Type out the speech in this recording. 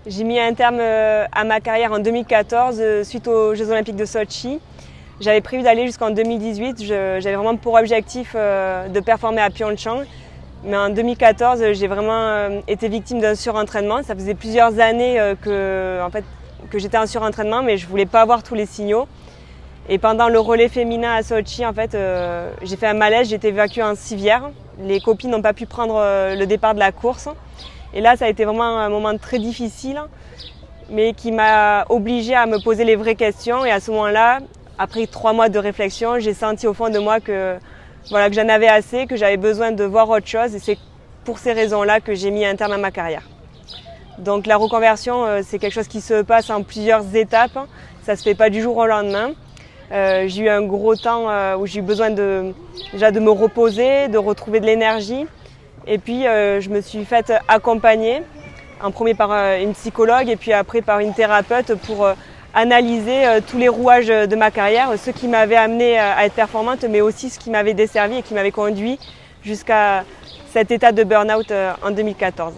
J'ai mis un terme à ma carrière en 2014 suite aux Jeux Olympiques de Sotchi. J'avais prévu d'aller jusqu'en 2018. J'avais vraiment pour objectif de performer à Pyeongchang. Mais en 2014, j'ai vraiment été victime d'un surentraînement. Ça faisait plusieurs années que j'étais en surentraînement, mais je ne voulais pas avoir tous les signaux. Et pendant le relais féminin à Sotchi, j'ai fait un malaise, j'ai été évacuée en civière. Les copines n'ont pas pu prendre le départ de la course. Et là, ça a été vraiment un moment très difficile, mais qui m'a obligée à me poser les vraies questions. Et à ce moment-là, après 3 mois de réflexion, j'ai senti au fond de moi que j'en avais assez, que j'avais besoin de voir autre chose. Et c'est pour ces raisons-là que j'ai mis un terme à ma carrière. Donc la reconversion, c'est quelque chose qui se passe en plusieurs étapes. Ça ne se fait pas du jour au lendemain. J'ai eu un gros temps où j'ai eu besoin déjà de me reposer, de retrouver de l'énergie. Et puis je me suis faite accompagner, en premier par une psychologue et puis après par une thérapeute pour analyser tous les rouages de ma carrière, ce qui m'avait amenée à être performante, mais aussi ce qui m'avait desservi et qui m'avait conduit jusqu'à cet état de burn-out en 2014.